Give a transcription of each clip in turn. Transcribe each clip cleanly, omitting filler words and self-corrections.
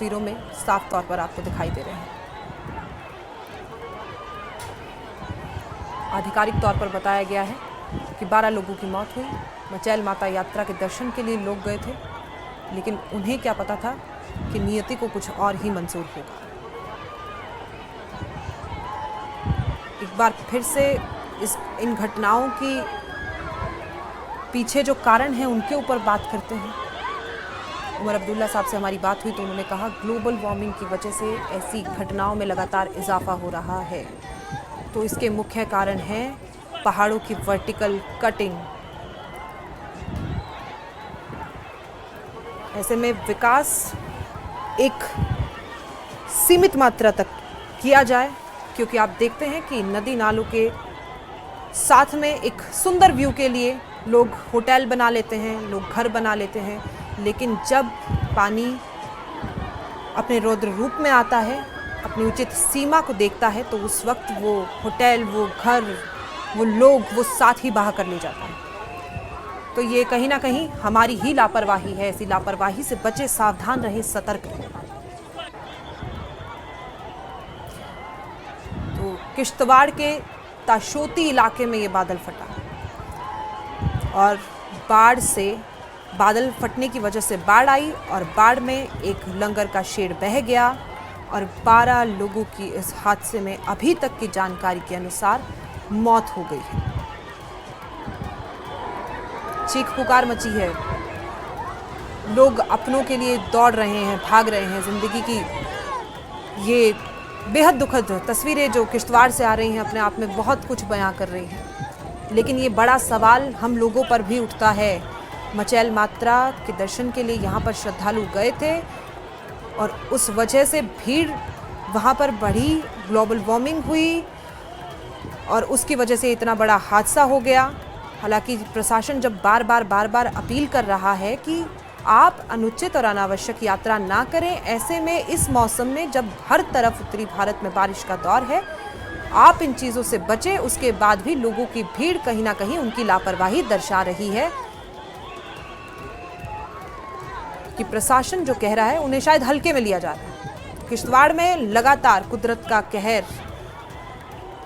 तस्वीरों में साफ तौर पर आपको दिखाई दे रहे हैं। आधिकारिक तौर पर बताया गया है कि 12 लोगों की मौत हुई। मचैल माता यात्रा के दर्शन के लिए लोग गए थे, लेकिन उन्हें क्या पता था कि नियति को कुछ और ही मंजूर होगा। एक बार फिर से इन घटनाओं की पीछे जो कारण है उनके ऊपर बात करते हैं। उमर अब्दुल्ला साहब से हमारी बात हुई तो उन्होंने कहा ग्लोबल वार्मिंग की वजह से ऐसी घटनाओं में लगातार इजाफा हो रहा है, तो इसके मुख्य कारण है पहाड़ों की वर्टिकल कटिंग। ऐसे में विकास एक सीमित मात्रा तक किया जाए, क्योंकि आप देखते हैं कि नदी नालों के साथ में एक सुंदर व्यू के लिए लोग होटल बना लेते हैं, लोग घर बना लेते हैं, लेकिन जब पानी अपने रौद्र रूप में आता है, अपनी उचित सीमा को देखता है, तो उस वक्त वो होटल, वो घर, वो लोग, वो साथ ही बहा कर ले जाता है। तो ये कहीं ना कहीं हमारी ही लापरवाही है। ऐसी लापरवाही से बचे, सावधान रहें, सतर्क रहें। तो किश्तवाड़ के ताशोती इलाके में ये बादल फटा और बाढ़ से, बादल फटने की वजह से बाढ़ आई और बाढ़ में एक लंगर का शेड बह गया और 12 लोगों की इस हादसे में अभी तक की जानकारी के अनुसार मौत हो गई है। चीख पुकार मची है, लोग अपनों के लिए दौड़ रहे हैं, भाग रहे हैं। जिंदगी की ये बेहद दुखद तस्वीरें जो किश्तवाड़ से आ रही हैं अपने आप में बहुत कुछ बयां कर रही हैं, लेकिन ये बड़ा सवाल हम लोगों पर भी उठता है। मचैल माता के दर्शन के लिए यहाँ पर श्रद्धालु गए थे और उस वजह से भीड़ वहाँ पर बढ़ी, ग्लोबल वार्मिंग हुई और उसकी वजह से इतना बड़ा हादसा हो गया। हालांकि प्रशासन जब बार बार अपील कर रहा है कि आप अनुचित और अनावश्यक यात्रा ना करें, ऐसे में इस मौसम में जब हर तरफ उत्तरी भारत में बारिश का दौर है, आप इन चीज़ों से बचें। उसके बाद भी लोगों की भीड़ कहीं ना कहीं उनकी लापरवाही दर्शा रही है कि प्रशासन जो कह रहा है उन्हें शायद हल्के में लिया जा रहा है। किश्तवाड़ में लगातार कुदरत का कहर,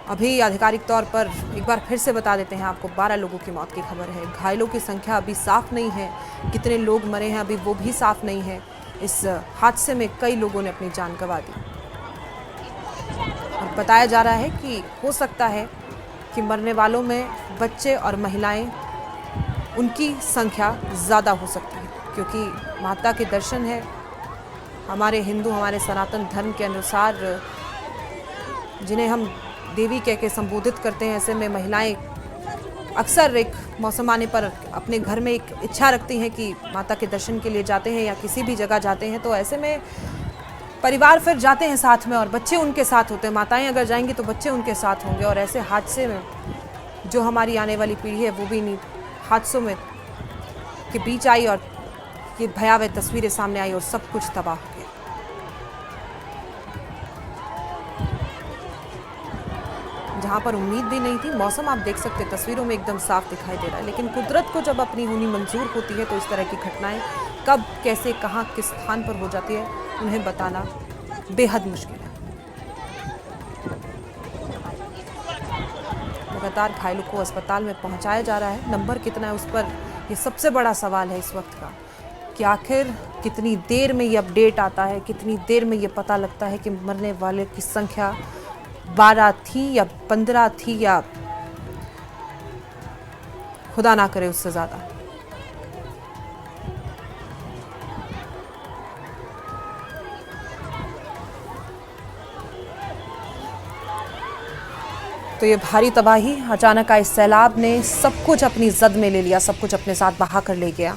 अभी आधिकारिक तौर पर एक बार फिर से बता देते हैं आपको, 12 लोगों की मौत की खबर है। घायलों की संख्या अभी साफ नहीं है, कितने लोग मरे हैं अभी वो भी साफ नहीं है। इस हादसे में कई लोगों ने अपनी जान गंवा दी और बताया जा रहा है कि हो सकता है कि मरने वालों में बच्चे और महिलाएं, उनकी संख्या ज़्यादा हो सकती है, क्योंकि माता के दर्शन है। हमारे हिंदू, हमारे सनातन धर्म के अनुसार जिन्हें हम देवी कह के संबोधित करते हैं, ऐसे में महिलाएं अक्सर एक मौसम आने पर अपने घर में एक इच्छा रखती हैं कि माता के दर्शन के लिए जाते हैं या किसी भी जगह जाते हैं, तो ऐसे में परिवार फिर जाते हैं साथ में और बच्चे उनके साथ होते हैं। माताएं अगर जाएंगी तो बच्चे उनके साथ होंगे और ऐसे हादसे में जो हमारी आने वाली पीढ़ी है वो भी नहीं हादसों में के बीच आई और ये भयावह तस्वीरें सामने आई और सब कुछ तबाह हो गया। जहाँ पर उम्मीद भी नहीं थी, मौसम आप देख सकते तस्वीरों में एकदम साफ दिखाई दे रहा है, लेकिन कुदरत को जब अपनी होनी मंजूर होती है तो इस तरह की घटनाएं कब, कैसे, कहाँ, किस स्थान पर हो जाती है, उन्हें बताना बेहद मुश्किल है। लगातार घायलों को अस्पताल में पहुंचाया जा रहा है। नंबर कितना है उस पर ये सबसे बड़ा सवाल है इस वक्त का, कि आखिर कितनी देर में ये अपडेट आता है, कितनी देर में ये पता लगता है कि मरने वाले की संख्या 12 थी या 15 थी या खुदा ना करे उससे ज़्यादा। तो ये भारी तबाही, अचानक आए सैलाब ने सब कुछ अपनी जद में ले लिया, सब कुछ अपने साथ बहा कर ले गया।